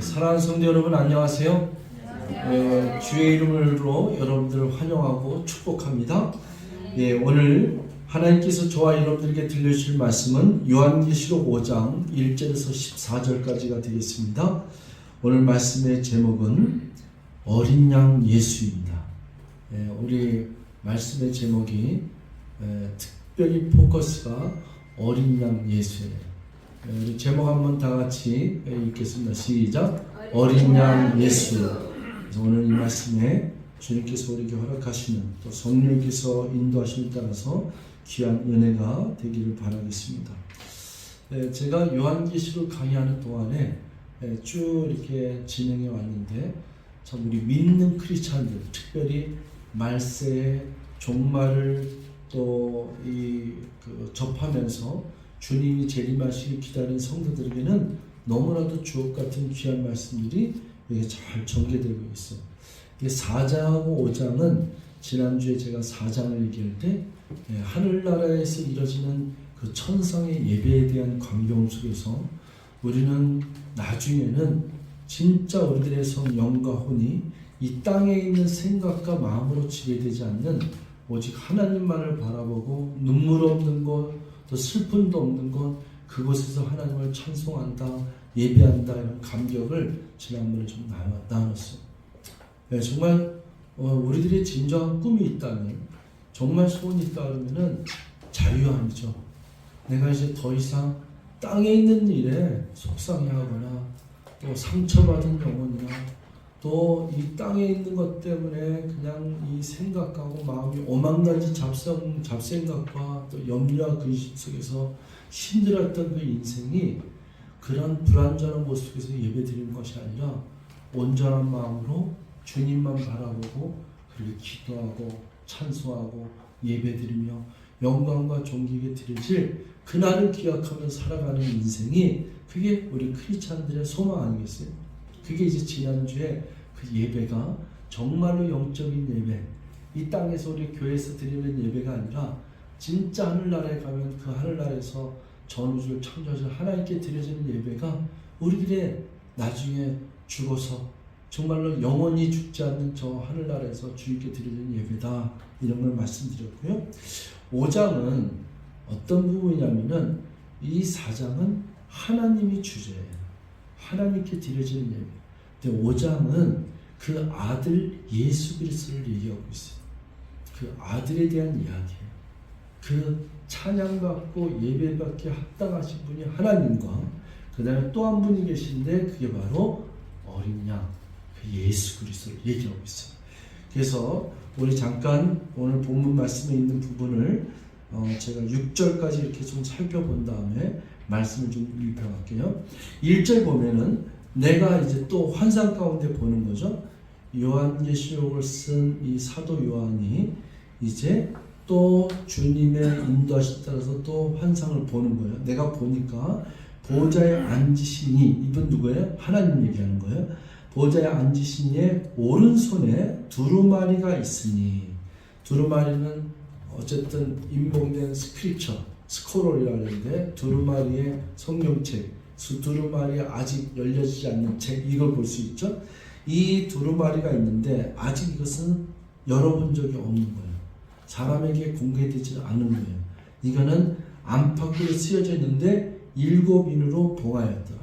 사랑하는 성도 여러분 안녕하세요. 주의 이름으로 여러분들을 환영하고 축복합니다. 오늘 하나님께서 저와 여러분들에게 들려주실 말씀은 요한계시록 5장 1절에서 14절까지가 되겠습니다. 오늘 말씀의 제목은 어린 양 예수입니다. 우리 말씀의 제목이 특별히 포커스가 어린 양 예수예요. 우리 제목 한번 다 같이 읽겠습니다. 시작. 어린 양 예수. 그래서 오늘 이 말씀에 주님께서 우리에게 허락하시는 또 성령께서 인도하심에 따라서 귀한 은혜가 되기를 바라겠습니다. 제가 요한계시록 강의하는 동안에 쭉 이렇게 진행해 왔는데 참 우리 믿는 크리스찬들, 특별히 말세의 종말을 또 접하면서 주님이 재림하시기 기다리는 성도들에게는 너무나도 주옥같은 귀한 말씀들이 여기 잘 전개되고 있어요. 4장하고 5장은 지난주에 제가 4장을 얘기할 때 하늘나라에서 이뤄지는 그 천상의 예배에 대한 광경 속에서 우리는 나중에는 진짜 우리들의 영과 혼이 이 땅에 있는 생각과 마음으로 지배되지 않는 오직 하나님만을 바라보고 눈물 없는 것 또 슬픔도 없는 것 그곳에서 하나님을 찬송한다 예배한다 이런 감격을 지난번에 좀 나눴어요. 정말 우리들의 진정한 꿈이 있다면 정말 소원이 있다 그러면은 자유함이죠. 내가 이제 더 이상 땅에 있는 일에 속상해하거나 또 상처받은 영혼이나 또 이 땅에 있는 것 때문에 그냥 이 생각하고 마음이 오만가지 잡생각과 또 염려와 근심 속에서 힘들었던 그 인생이 그런 불완전한 모습 속에서 예배드리는 것이 아니라 온전한 마음으로 주님만 바라보고 그렇게 기도하고 찬송하고 예배드리며 영광과 존귀에 드려질 그날을 기약하며 살아가는 인생이 그게 우리 크리스찬들의 소망 아니겠어요? 그게 이제 지난주에 그 예배가 정말로 영적인 예배, 이 땅에서 우리 교회에서 드리는 예배가 아니라 진짜 하늘나라에 가면 그 하늘나라에서 전우주를 창조하신 하나님께 드려지는 예배가 우리들의 나중에 죽어서 정말로 영원히 죽지 않는 저 하늘나라에서 주님께 드려지는 예배다, 이런 걸 말씀드렸고요. 5장은 어떤 부분이냐면은 이 4장은 하나님이 주제예요. 하나님께 드려지는 예배. 근데 5장은 그 아들 예수 그리스도를 얘기하고 있어요. 그 아들에 대한 이야기예요. 그 찬양받고 예배받기에 합당하신 분이 하나님과 그 다음에 또 한 분이 계신데 그게 바로 어린 양, 그 예수 그리스도를 얘기하고 있어요. 그래서 우리 잠깐 오늘 본문 말씀에 있는 부분을 제가 6절까지 이렇게 좀 살펴본 다음에 말씀을 좀 읽어갈게요. 1절 보면은 내가 이제 또 환상 가운데 보는 거죠. 요한계시록을 쓴 이 사도 요한이 이제 또 주님의 인도하심 따라서 또 환상을 보는 거예요. 내가 보니까 보좌에 앉으시니, 이분 누구예요? 하나님 얘기하는 거예요. 보좌에 앉으시니 오른손에 두루마리가 있으니, 두루마리는 어쨌든 인봉된 스크립처, 스코롤이라고 하는데 두루마리의 성경책, 두루마리에 아직 열려지지 않는 책, 이걸 볼 수 있죠. 이 두루마리가 있는데 아직 이것은 열어본 적이 없는 거예요. 사람에게 공개되지 않은 거예요. 이거는 안팎으로 쓰여져 있는데 7인으로 봉하였더라.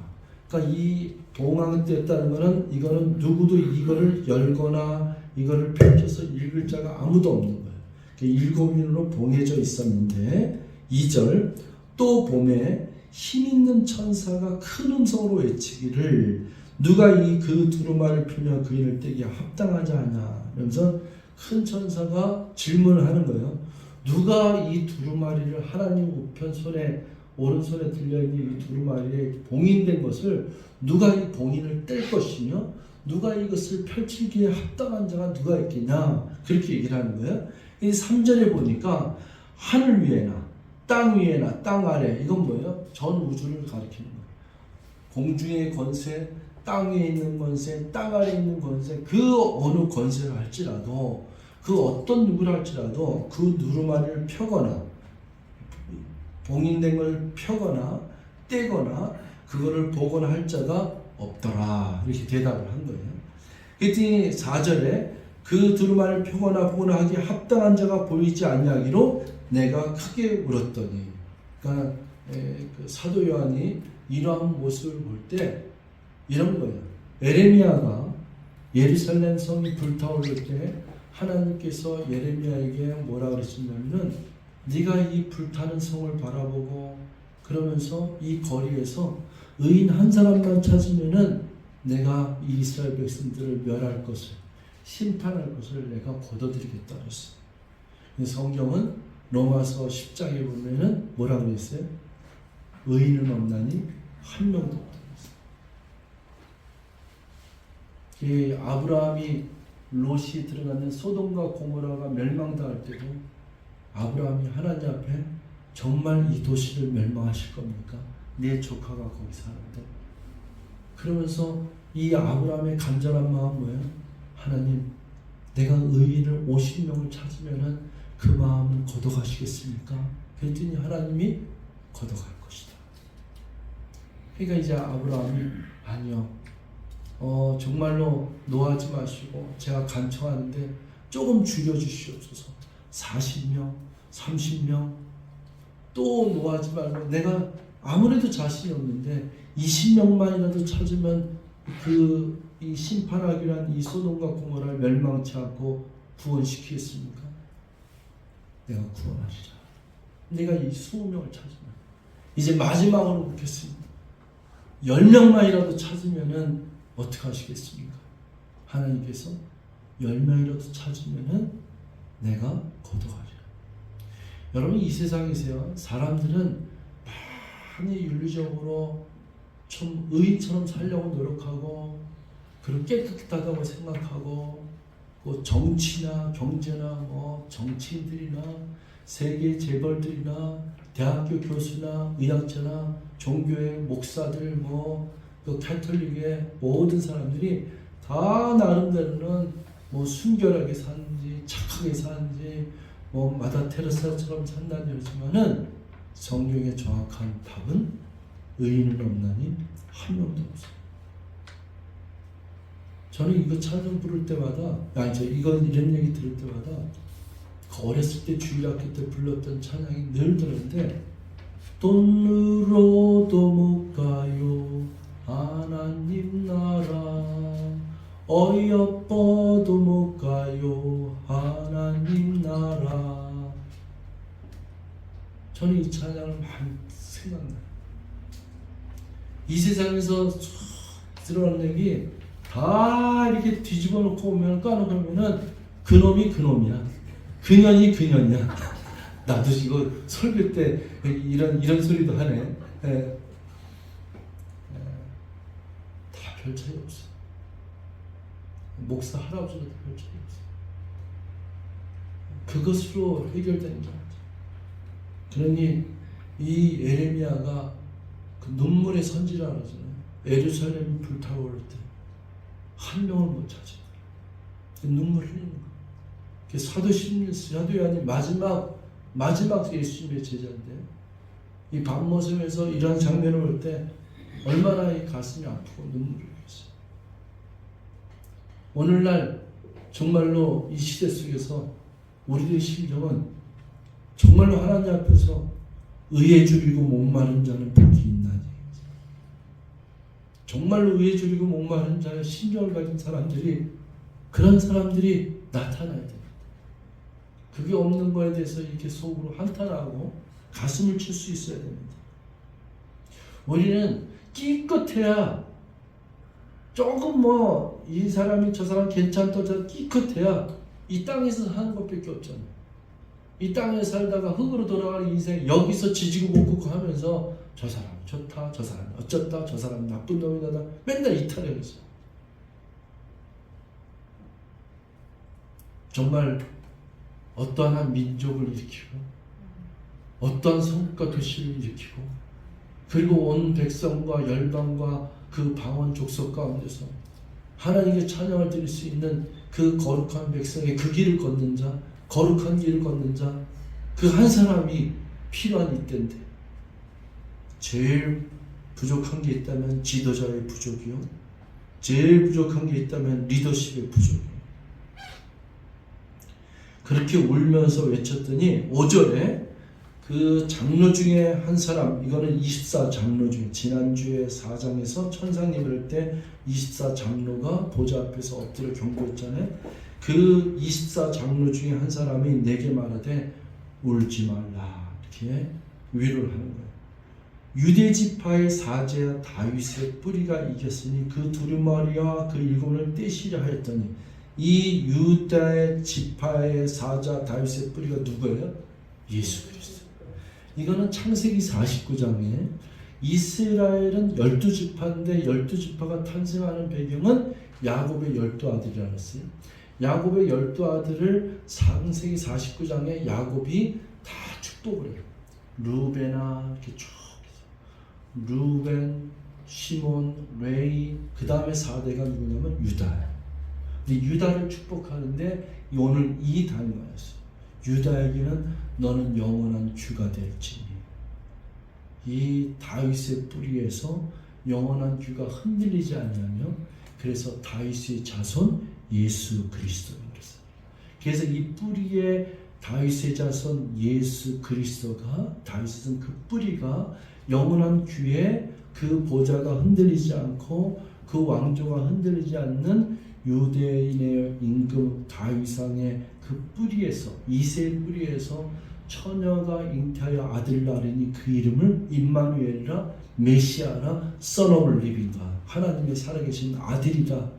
그러니까 이 봉하였다는 거는 이거는 누구도 이거를 열거나 이거를 펼쳐서 읽을 자가 아무도 없는 거예요. 7인으로 봉해져 있었는데 2절 또 봄에 힘있는 천사가 큰 음성으로 외치기를 누가 이 그 두루마리를 펴며 그 일을 떼기에 합당하지 않냐, 그러면서 큰 천사가 질문을 하는 거예요. 누가 이 두루마리를 하나님 우편 손에 오른손에 들려있는 이 두루마리에 봉인된 것을 누가 이 봉인을 뗄 것이며 누가 이것을 펼치기에 합당한 자가 누가 있겠냐, 그렇게 얘기를 하는 거예요. 이 3절에 보니까 하늘 위에나 땅 위에나 땅 아래, 이건 뭐예요? 전 우주를 가리키는 거예요. 공중의 권세, 땅 위에 있는 권세, 땅 아래에 있는 권세, 그 어느 권세를 할지라도, 그 어떤 누구를 할지라도 그 두루마리를 펴거나 봉인된 걸 펴거나 떼거나 그거를 보거나 할 자가 없더라. 이렇게 대답을 한 거예요. 그랬더니 4절에 그 두루마리를 펴거나 보거나 하기에 합당한 자가 보이지 아니하기로 내가 크게 울었더니. 그러니까 그 사도 요한이 이러한 모습을 볼 때 이런 거예요. 에레미야가 예루살렘 성이 불타오를 때 하나님께서 예레미야에게 뭐라 그러시냐면은 네가 이 불타는 성을 바라보고 그러면서 이 거리에서 의인 한 사람만 찾으면은 내가 이 이스라엘 백성들을 멸할 것을 심판할 것을 내가 거둬들이겠다 그랬어요. 성경은 로마서 10장에 보면은 뭐라고 그랬어요? 의인은 없나니 한 명도 없다 그랬어요. 이 아브라함이 롯이 들어가는 소돔과 고모라가 멸망당할 때도 아브라함이 하나님 앞에 정말 이 도시를 멸망하실 겁니까? 내 조카가 거기 사는데. 그러면서 이 아브라함의 간절한 마음 뭐예요? 하나님, 내가 의인을 50명을 찾으면은 그 마음을 거둬가시겠습니까? 그랬더니 하나님이 거둬갈 것이다. 그러니까 이제 아브라함이 아니요, 정말로 노하지 마시고 제가 간청하는데 조금 줄여주시옵소서. 40명, 30명 또 노하지 말고 내가 아무래도 자신이 없는데 20명만이라도 찾으면 이 심판하기로 한 이 소돔과 고모라를 멸망치 않고 구원시키겠습니까? 내가 구원하리라. 내가 이 20명을 찾으면 이제 마지막으로 묻겠습니다. 10명만이라도 찾으면은 어떻게 하시겠습니까? 하나님께서 10명이라도 찾으면은 내가 거둬가리라. 여러분 이 세상에서요 사람들은 많이 윤리적으로 좀 의인처럼 살려고 노력하고 그리고 깨끗하다고 생각하고 그 정치나 경제나 뭐 정치인들이나 세계 재벌들이나 대학교 교수나 의학자나 종교의 목사들 그 캐톨릭의 모든 사람들이 다 나름대로는 뭐 순결하게 사는지 착하게 사는지 뭐 마다 테레사처럼 산다는 그러지만은 성경의 정확한 답은 의인은 없나니 한 명도 없어요. 저는 이거 찬송 부를 때마다 이런 얘기 들을 때마다 어렸을 때 주일학교 때 불렀던 찬양이 늘 들었는데 돈으로도 못 가요 하나님 나라 어여뻐도 못 가요 하나님 나라. 저는 이 찬양을 많이 생각나요. 이 세상에서 들어오는 얘기 다 이렇게 뒤집어 놓고 오면 까놓고 오면은 그놈이 그놈이야. 그년이 그년이야. 나도 이거 설교 때 이런 소리도 하네. 다 별 차이 없어. 목사 할아버지도 별 차이 없어. 그것으로 해결되는 게 아니야. 그러니 이 예레미야가 그 눈물의 선지라 그러잖아요. 예루살렘이 불타오를 때 한 명을 못 찾아. 눈물 흘리는 거. 사도 요한이 마지막 예수님의 제자인데 이 밤모섬에서 이런 장면을 볼 때 얼마나 이 가슴이 아프고 눈물을 흘렸어요. 오늘날 정말로 이 시대 속에서 우리들의 심정은 정말로 하나님 앞에서 의에 줄이고 목마른 자는 복이 있나니. 정말로 의에 줄이고 목마른 자의 심정을 가진 사람들이 그런 사람들이 나타나야 됩니다. 그게 없는 거에 대해서 이렇게 속으로 한탄하고 가슴을 칠 수 있어야 됩니다. 우리는 끼끗해야 조금 이 사람이 저 사람 괜찮다 저 끼끗해야 이 땅에서 사는 것밖에 없잖아요. 이 땅에 살다가 흙으로 돌아가는 인생 여기서 지지고 볶고 하면서 저 사람 좋다 저 사람 어쩌다 저 사람 나쁜 놈이다 맨날 이탈하고 있어요. 정말 어떠한 민족을 일으키고 어떠한 성과 도시를 일으키고 그리고 온 백성과 열방과 그 방언 족속 가운데서 하나님께 찬양을 드릴 수 있는 그 거룩한 백성의 그 길을 걷는 자 거룩한 길을 걷는 자 그 한 사람이 필요한 이때인데 제일 부족한 게 있다면 지도자의 부족이요. 제일 부족한 게 있다면 리더십의 부족이에요. 그렇게 울면서 외쳤더니 5절에 그 장로 중에 한 사람, 이거는 24장로 중에, 지난주에 4장에서 천상예배를 할 때 24장로가 보좌 앞에서 엎드려 경고했잖아요. 그 24장로 중에 한 사람이 내게 말하되 울지 말라, 이렇게 위로를 하는 거예요. 유대 지파의 사제야 다윗의 뿌리가 이겼으니 그 두루마리와 그 일곱을 떼시려 하였더니, 이 유다의 지파의 사자 다윗의 뿌리가 누구예요? 예수 그리스도. 이거는 창세기 49장에 이스라엘은 12지파인데 12지파가 탄생하는 배경은 야곱의 12아들이라고 했어요. 야곱의 12아들을 창세기 49장에 야곱이 다 축복을 해요. 루벤아 이렇게 쭉 해서 루벤, 시몬, 레위, 그 다음에 4대가 누구냐면 유다예요. 근데 유다를 축복하는데 오늘 이 단어였어요. 유다에게는 너는 영원한 규가 될지니. 이 다윗의 뿌리에서 영원한 규가 흔들리지 않냐며, 그래서 다윗의 자손 예수 그리스도인 것입니다. 그래서 이 뿌리에 다윗의 자손 예수 그리스도가, 다윗은 그 뿌리가 영원한 규에 그 보좌가 흔들리지 않고 그 왕조가 흔들리지 않는 유대인의 임금 다윗왕의 그 뿌리에서, 이새의 뿌리에서 처녀가 잉태하여 아들을 낳으니 그 이름을 임마누엘이라, 메시아라, Son of Living God, 하나님의 살아계신 아들이라.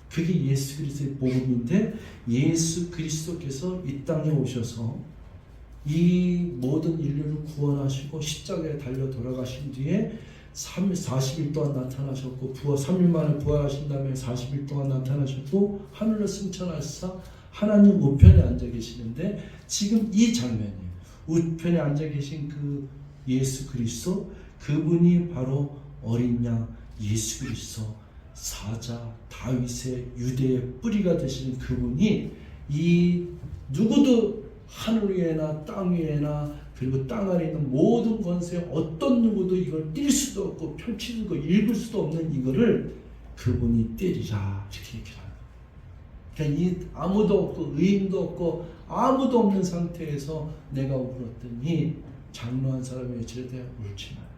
그게 예수 그리스도의 복음인데, 예수 그리스도께서 이 땅에 오셔서 이 모든 인류를 구원하시고 십자가에 달려 돌아가신 뒤에 40일 동안 나타나셨고, 3일 만에 부활하신 다음에 40일 동안 나타나셨고, 하늘로 승천하시사 하나님 우편에 앉아 계시는데, 지금 이 장면이에요. 우편에 앉아 계신 그 예수 그리스도, 그분이 바로 어린 양 예수 그리스도, 사자 다윗의 유대의 뿌리가 되시는 그분이, 이 누구도 하늘 위에나 땅 위에나 그리고 땅 아래 있는 모든 권세, 어떤 누구도 이걸 뛸 수도 없고 펼칠 수도 읽을 수도 없는 이거를 그분이 때리라, 이렇게 얘기를 합니다. 그러니까 이 아무도 없고 의인도 없고 아무도 없는 상태에서 내가 울었더니 장로 한 사람이 외치되 울지 마라.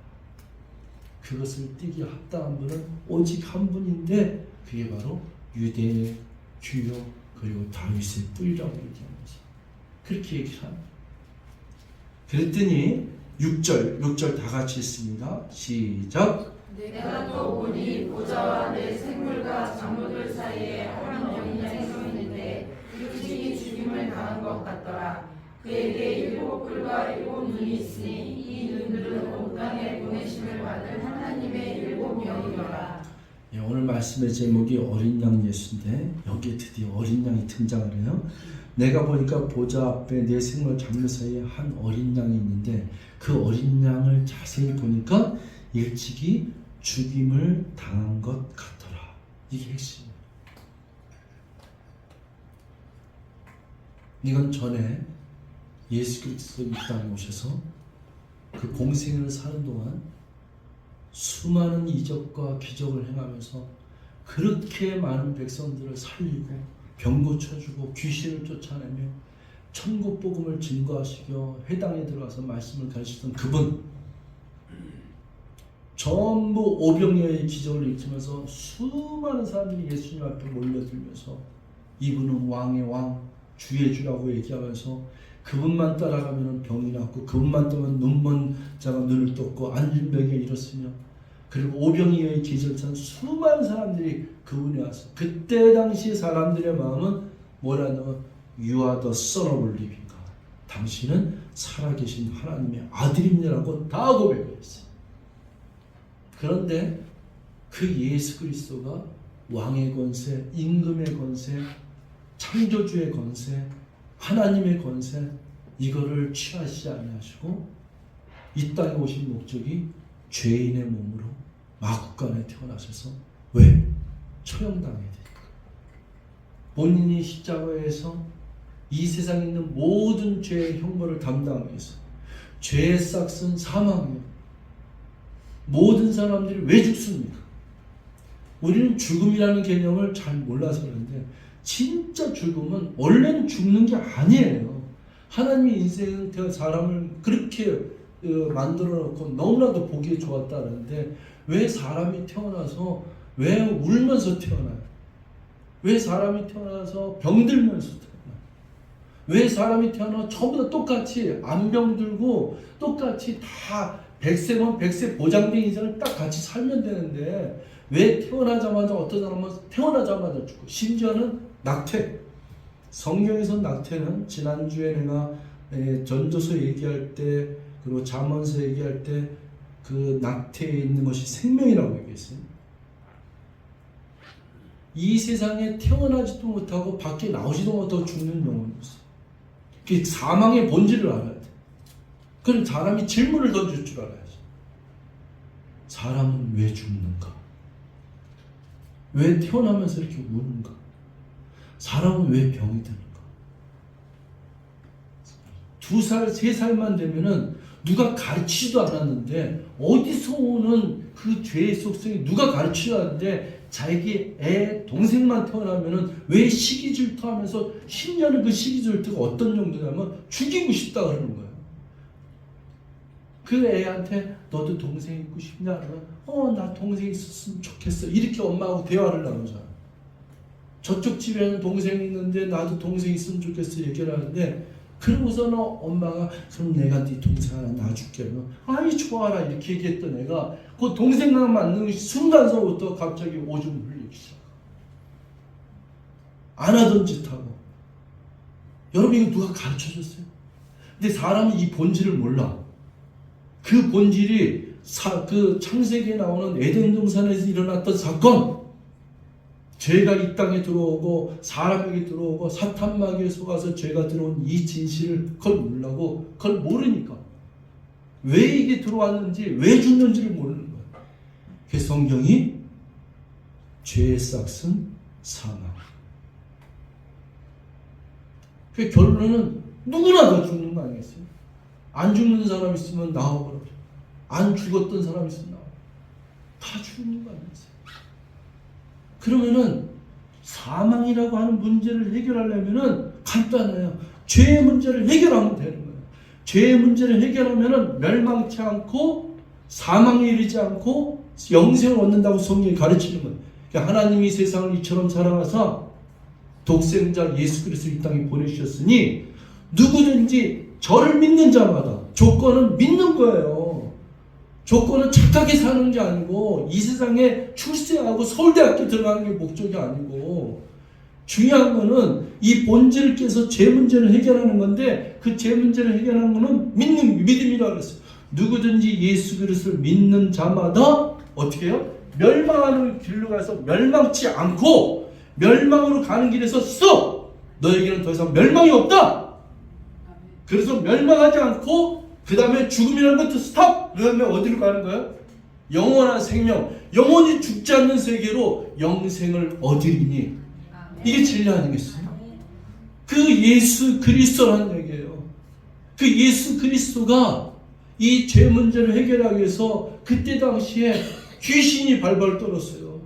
그것을 뛰기 합당한 분은 오직 한 분인데, 그게 바로 유대의 주요 그리고 다윗의 뿌리라고 얘기합니다. 그렇게 얘기를 합니다. 그랬더니 6절 다 같이 읽습니다. 시작. 내가 또 보니 보좌와 내 생물과 장로들 사이에 어린 영이 서 있는데 일찍이 죽임을 당한 것 같더라. 그에게 7 뿔과 7 눈이 있으니 이 눈들은 온 땅에 보내심을 받은 하나님의 7 영이더라. 예, 오늘 말씀의 제목이 어린 양 예수인데, 여기에 드디어 어린 양이 등장을 해요. 내가 보니까 보좌 앞에 내 생물 장로 사이에 한 어린 양이 있는데, 그 어린 양을 자세히 보니까 일찍이 죽임을 당한 것 같더라. 이게 핵심이에요. 이건 전에 예수 그리스도 이 땅에 오셔서 그 공생을 사는 동안 수많은 이적과 기적을 행하면서 그렇게 많은 백성들을 살리고 병 고쳐주고 귀신을 쫓아내며 천국 복음을 증거하시며 회당에 들어가서 말씀을 가르치던 그분, 전부 오병이어의 기적을 일으키면서 수많은 사람들이 예수님 앞에 몰려들면서 이분은 왕의 왕, 주의 주라고 얘기하면서 그분만 따라가면 병이 낫고, 그분만 따면 눈먼 자가 눈을 떴고 앉은 병에 일었으며, 그리고 오병이어의 기적을 수많은 사람들이 그분에 와서, 그때 당시 사람들의 마음은 뭐라냐면 You are the Son of Living God, 당신은 살아계신 하나님의 아들입니다라고 다 고백했어요. 그런데 그 예수 그리스도가 왕의 권세, 임금의 권세, 창조주의 권세, 하나님의 권세, 이거를 취하시지 아니하시고 이 땅에 오신 목적이 죄인의 몸으로 마구간에 태어나셔서, 왜? 처형당해야 되니까. 본인이 십자가에서 이 세상에 있는 모든 죄의 형벌을 담당하기 위해서, 죄의 싹은 사망이에요. 모든 사람들이 왜 죽습니까? 우리는 죽음이라는 개념을 잘 몰라서 그런데 진짜 죽음은 원래는 죽는 게 아니에요. 하나님이 인생 사람을 그렇게 만들어 놓고 너무나도 보기에 좋았다는데 왜 사람이 태어나서 왜 울면서 태어나요? 왜 사람이 태어나서 병들면서 태어나요? 왜 사람이 태어나서 전부 다 똑같이 안병 들고 똑같이 다 100세면 100세 보장된 인생을 딱 같이 살면 되는데 왜 태어나자마자 어떤 사람은 태어나자마자 죽고 심지어는 낙태. 성경에서 낙태는 지난주에 내가 전도서 얘기할 때 그리고 잠언서 얘기할 때 그 낙태에 있는 것이 생명이라고 얘기했어요. 이 세상에 태어나지도 못하고 밖에 나오지도 못하고 죽는 영혼이 있어요. 그 사망의 본질을 알아야 돼. 그럼 사람이 질문을 던질 줄 알아야지. 사람은 왜 죽는가? 왜 태어나면서 이렇게 우는가? 사람은 왜 병이 드는가? 2살, 3살만 되면은 누가 가르치지도 않았는데 어디서 오는 그 죄의 속성이 누가 가르치지도 않았는데 자기 애 동생만 태어나면은 왜 시기 질투하면서 10년을 그 시기 질투가 어떤 정도냐면 죽이고 싶다 그러는 거예요. 그 애한테 너도 동생 있고 싶냐? 그러면 나 동생 있었으면 좋겠어. 이렇게 엄마하고 대화를 나누잖아. 저쪽 집에는 동생이 있는데 나도 동생 있으면 좋겠어 얘기를 하는데 그러고서는 엄마가 그럼 내가 네 동생 하나 놔줄게. 아이 좋아라 이렇게 얘기했던 애가 그 동생랑 만나는 순간서부터 갑자기 오줌을 흘리기 시작. 안 하던 짓 하고. 여러분 이거 누가 가르쳐줬어요? 근데 사람은 이 본질을 몰라. 그 본질이 그 창세기에 나오는 에덴 동산에서 일어났던 사건, 죄가 이 땅에 들어오고 사람에게 들어오고 사탄 마귀에 속아서 죄가 들어온 이 진실을 그걸 몰라고 그걸 모르니까 왜 이게 들어왔는지 왜 죽는지를 모르는 거예요. 그 성경이 죄의 싹은 사망. 그 결론은 누구나 다 죽는 거 아니겠어요? 안 죽는 사람 있으면 나오고 안 죽었던 사람 있으면 나오고 다 죽는 거 아니겠어요? 그러면은 사망이라고 하는 문제를 해결하려면은 간단해요. 죄의 문제를 해결하면 되는 거예요. 죄의 문제를 해결하면은 멸망치 않고 사망에 이르지 않고 영생을 얻는다고 성경이 가르치는 거예요. 그러니까 하나님이 세상을 이처럼 사랑하사 독생자 예수 그리스도를 이 땅에 보내주셨으니 누구든지 저를 믿는 자마다 조건은 믿는 거예요. 조건은 착하게 사는 게 아니고 이 세상에 출세하고 서울대학교 들어가는 게 목적이 아니고 중요한 거는 이 본질을 깨서 죄 문제를 해결하는 건데 그 죄 문제를 해결하는 거는 믿음이라고 그랬어요. 누구든지 예수 그리스도를 믿는 자마다 어떻게 해요? 멸망하는 길로 가서 멸망치 않고 멸망으로 가는 길에서 스톱! 너에게는 더 이상 멸망이 없다! 그래서 멸망하지 않고 그 다음에 죽음이라는 것도 스탑! 그 다음에 어디로 가는 거예요? 영원한 생명, 영원히 죽지 않는 세계로 영생을 얻으리니 이게 진리 아니겠어요? 그 예수 그리스도라는 얘기예요. 그 예수 그리스도가 이 죄 문제를 해결하기 위해서 그때 당시에 귀신이 발발 떨었어요.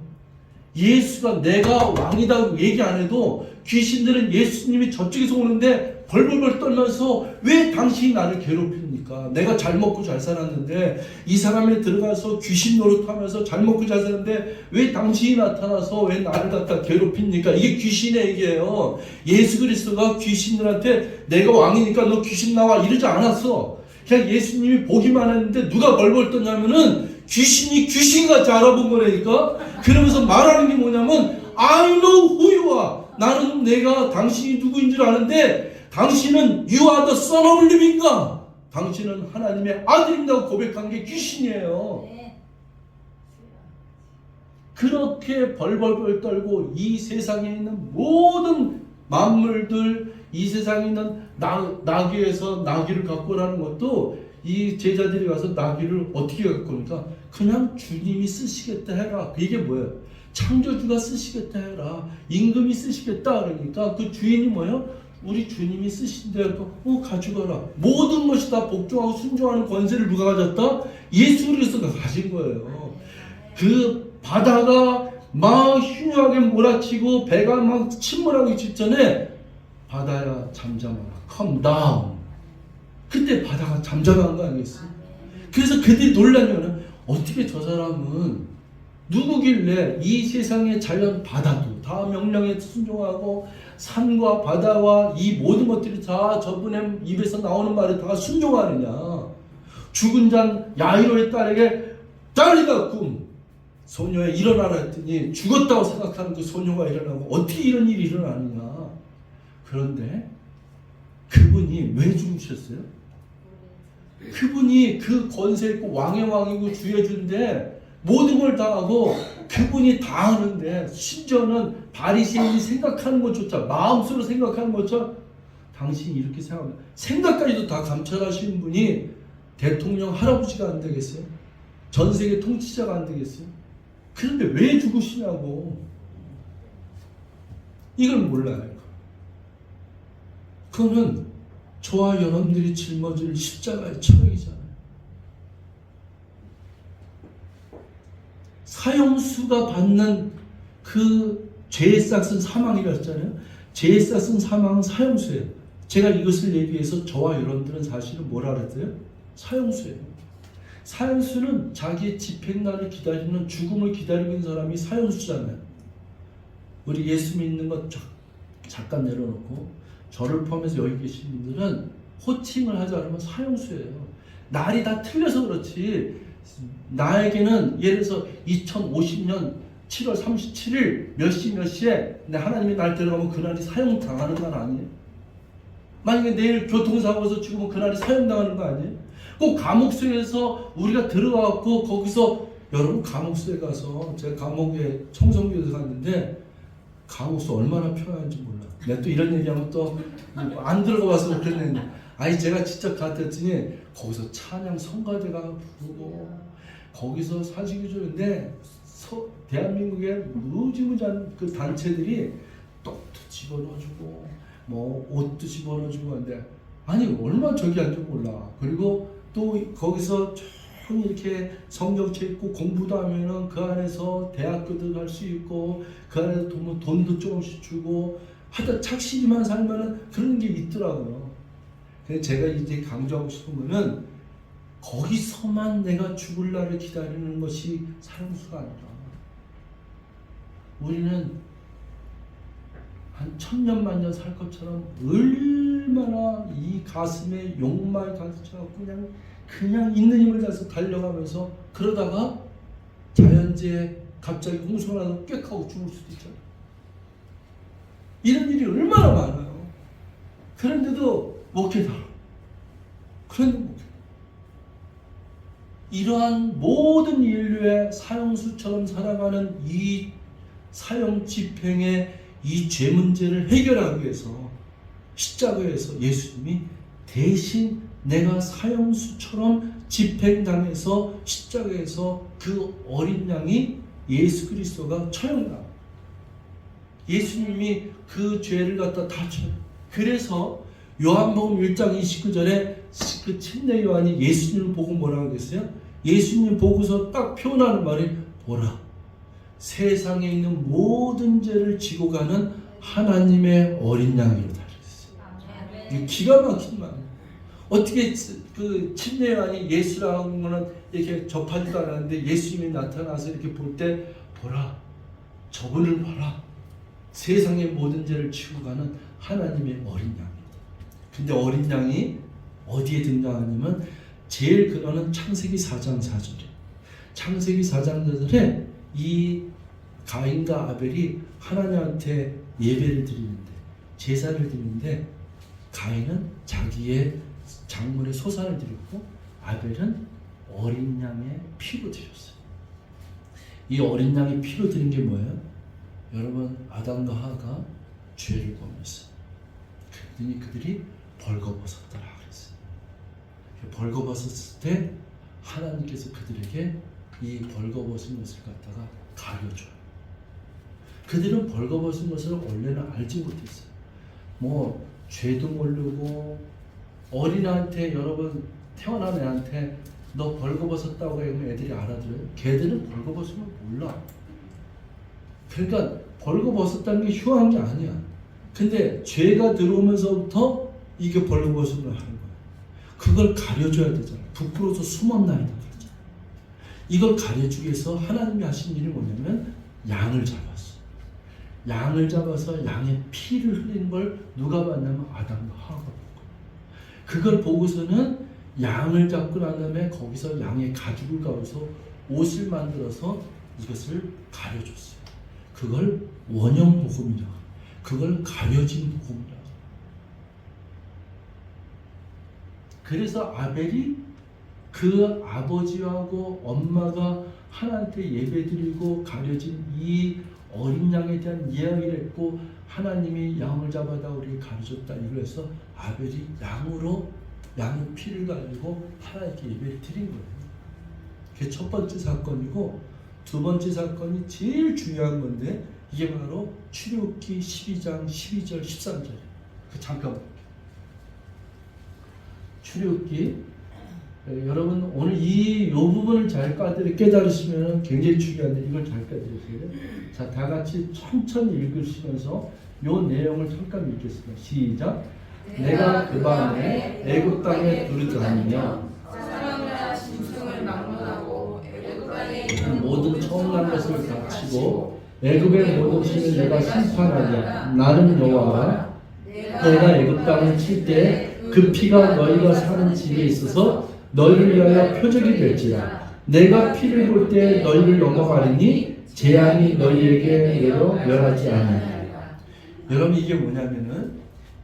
예수가 내가 왕이다 얘기 안 해도 귀신들은 예수님이 저쪽에서 오는데 벌벌벌 떨면서 왜 당신이 나를 괴롭힙니까? 내가 잘 먹고 잘 살았는데 이 사람에 들어가서 귀신 노릇하면서 잘 먹고 잘 살았는데 왜 당신이 나타나서 왜 나를 갖다 괴롭힙니까? 이게 귀신의 얘기예요. 예수 그리스도가 귀신들한테 내가 왕이니까 너 귀신 나와 이러지 않았어. 그냥 예수님이 보기만 했는데 누가 벌벌 떨냐면은 귀신이 귀신같이 알아본 거라니까. 그러면서 말하는 게 뭐냐면 I know who you are. 나는 내가 당신이 누구인 줄 아는데 당신은 You are the son of living God. 당신은 하나님의 아들입니다고 고백한 게 귀신이에요. 그렇게 벌벌벌 떨고 이 세상에 있는 모든 만물들, 이 세상에 있는 나귀에서 나귀를 갖고 오라는 것도 이 제자들이 가서 나귀를 어떻게 갖고 오니까 그냥 주님이 쓰시겠다 해라. 이게 뭐예요? 창조주가 쓰시겠다 해라. 임금이 쓰시겠다 그러니까 그 주인이 뭐예요? 우리 주님이 쓰신 대로 가져가라. 모든 것이 다 복종하고 순종하는 권세를 누가 가졌다? 예수 그리스도가 가진 거예요. 그 바다가 막 흉흉하게 몰아치고 배가 막 침몰하기 직전에 바다야 잠잠하라. Calm down. 그때 바다가 잠잠한 거 아니겠어요? 그래서 그들이 놀라면 어떻게 저 사람은 누구길래 이 세상의 자연 바다도 다 명령에 순종하고 산과 바다와 이 모든 것들이 다 저분의 입에서 나오는 말에 다 순종하느냐. 죽은 잔 야이로의 딸에게 딸이가 꿈 소녀에 일어나라 했더니 죽었다고 생각하는 그 소녀가 일어나고 어떻게 이런 일이 일어나느냐. 그런데 그분이 왜 죽으셨어요? 그분이 그 권세 있고 왕의 왕이고 주의 주인데 모든 걸 다 하고 그분이 다 하는데 심지어는 바리새인이 생각하는 것조차 마음속으로 생각하는 것조차 당신이 이렇게 생각합니다. 생각까지도 다 감찰하시는 분이 대통령 할아버지가 안 되겠어요? 전 세계 통치자가 안 되겠어요? 그런데 왜 죽으시냐고. 이걸 몰라요. 그거는 저와 여러분들이 짊어질 십자가의 처형이잖아요. 사형수가 받는 그 죄의 싹은 사망이라 했잖아요. 죄의 싹은 사망은 사형수예요. 제가 이것을 얘기해서 저와 여러분들은 사실은 뭐라 그랬어요? 사형수예요. 사형수는 자기의 집행날을 기다리는 죽음을 기다리고 있는 사람이 사형수잖아요. 우리 예수 믿는 것 잠깐 내려놓고 저를 포함해서 여기 계신 분들은 호칭을 하자 그러면 사형수예요. 날이 다 틀려서 그렇지 나에게는 예를 들어서 2050년 7월 37일 몇 시 몇 시에 하나님이 날 데려가면 그날이 사형당하는 건 아니에요. 만약에 내일 교통사고에서 죽으면 그날이 사형당하는 거 아니에요. 꼭 감옥소에서 우리가 들어가고 거기서 여러분 감옥소에 가서 제가 감옥에 청송교에서 갔는데 감옥소 얼마나 편한지 몰라. 내가 또 이런 얘기하면 또 안 들어가 봐서 그랬는데 아니 제가 직접 갔더니 거기서 찬양 성가대가 부르고 거기서 사직이 주는데 대한민국의 무지무지한 그 단체들이 떡도 집어넣어주고 뭐 옷도 집어넣어주고 하는데 아니 얼마나 저기 한지 몰라. 그리고 또 거기서 쭉 이렇게 성경책 읽고 공부도 하면은 그 안에서 대학교도 갈 수 있고 그 안에서 돈도 조금씩 주고 하여튼 착실히만 살면은 그런 게 있더라고요. 그래서 제가 이제 강조하고 싶은 거는 거기서만 내가 죽을 날을 기다리는 것이 사형수가 아니라 우리는 한 1000년 만년 살 것처럼 얼마나 이 가슴에 욕망이 가득 차갖고 그냥 있는 힘을 다해서 달려가면서 그러다가 자연재해 갑자기 홍수가 나서 꽥하고 죽을 수도 있잖아요. 이런 일이 얼마나 많아요. 그런데도 못 깨달아. 그런데 못 깨달아. 이러한 모든 인류의 사형수처럼 살아가는 이 사형 집행의 이 죄 문제를 해결하기 위해서 십자가에서 예수님이 대신 내가 사형수처럼 집행당해서 십자가에서 그 어린 양이 예수 그리스도가 처형당. 예수님이 그 죄를 갖다 다 처형. 그래서 요한복음 1장 29절에 그 침례 요한이 예수님을 보고 뭐라고 했어요? 예수님 보고서 딱 표현하는 말이 보라. 세상에 있는 모든 죄를 지고 가는 하나님의 어린 양이로다. 이게 기가 막힌 말. 어떻게 그 침례 요한이 예수라는 거는 이렇게 접하지도 않았는데 예수님이 나타나서 이렇게 볼 때 보라. 저분을 봐라. 세상의 모든 죄를 지고 가는 하나님의 어린 양입니다. 근데 어린 양이 어디에 등장하냐면 제일 근원은 창세기 4장 4절이에요. 창세기 4장 4절에 이 가인과 아벨이 하나님한테 예배를 드리는데 제사를 드리는데 가인은 자기의 작물의 소산을 드렸고 아벨은 어린 양의 피로 드렸어요. 이 어린 양의 피로 드린 게 뭐예요? 여러분 아담과 하와가 죄를 범했어요. 그랬더니 그들이 벌거벗었더라 그랬어요. 벌거벗었을 때 하나님께서 그들에게 이 벌거벗은 것을 갖다가 가려줘요. 그들은 벌거벗은 것을 원래는 알지 못했어요. 뭐 죄도 모르고 어린아한테 여러분 태어난 애한테 너 벌거벗었다고 하면 애들이 알아들어요? 걔들은 벌거벗으면 몰라. 그러니까 벌거벗었다는 게 흉한 게 아니야. 근데 죄가 들어오면서부터 이게 벌거벗음을 하는 거야. 그걸 가려줘야 되잖아. 부끄러워서 숨었나이다 그러잖아. 이걸 가려주기 위해서 하나님이 하신 일이 뭐냐면 양을 잡았어. 양을 잡아서 양의 피를 흘리는 걸 누가 봤냐면 아담과 하와가 본 거야. 그걸 보고서는 양을 잡고 난 다음에 거기서 양의 가죽을 가져서 옷을 만들어서 이것을 가려줬어요. 그걸 원형복음이라고. 그걸 가려진 복음이라고. 그래서 아벨이 그 아버지하고 엄마가 하나님께 예배드리고 가려진 이 어린 양에 대한 이야기를 했고 하나님이 양을 잡아다 우리를 가르쳤다 이걸 해서 아벨이 양의 피를 가지고 하나님께 예배를 드린 거예요. 그게 첫 번째 사건이고 두 번째 사건이 제일 중요한 건데 이게 바로 출애굽기 12장 12절 13절이에요. 잠깐 출애굽기 여러분 오늘 이 부분을 잘 깨달으시면 굉장히 중요한데 이걸 잘 깨달으세요. 자, 다 같이 천천히 읽으시면서 요 내용을 잠깐 읽겠습니다. 시작. 내가 그 밤에 애굽 땅에 두루다니며 사람과 짐승을 막론하고 애굽 땅에 있는 모든 처음난 것을 다치고 애굽의 모든 신을 내가 심판하리라. 나는 여호와라. 내가 애굽 땅을 칠 때 그 피가 너희가 사는 집에 있어서 너희를 위하여 표적이 될지라. 내가 피를 볼 때 너희를 넘어가리니 재앙이 너희에게 내려 멸하지 아니하리라. 여러분 이게 뭐냐면은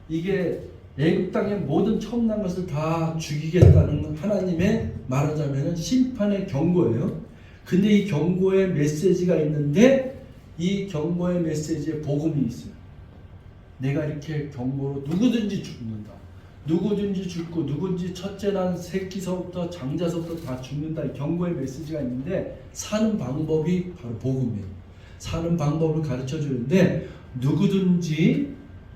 이게 애굽 땅의 모든 처음난 것을 다 죽이겠다는 하나님의 말하자면은 심판의 경고예요. 근데 이 경고의 메시지가 있는데 이 경고의 메시지에 복음이 있어요. 내가 이렇게 경고로 누구든지 죽는다. 누구든지 죽고 누구든지 첫째 난 새끼서부터 장자서부터 다 죽는다. 이 경고의 메시지가 있는데 사는 방법이 바로 복음이에요. 사는 방법을 가르쳐 주는데 누구든지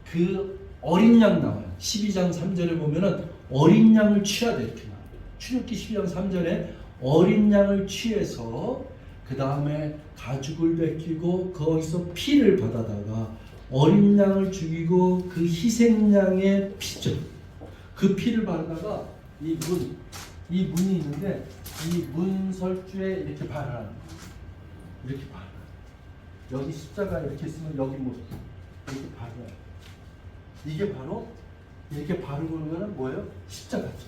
그 어린 양 나와요. 12장 3절에 보면은 어린 양을 취하되 이렇게 나와요. 출애굽기 12장 3절에 어린 양을 취해서 그 다음에 가죽을 벗기고 거기서 피를 받아다가 어린 양을 죽이고 그 희생양의 피죠. 그 피를 바르다가 이 문이 있는데 이 문설주에 이렇게 바르라는 거예요. 이렇게 바르라. 여기 십자가 이렇게 있으면 여기 뭐 이렇게 바르라. 이게 바로 이렇게 바르고 있는 뭐예요? 십자가죠.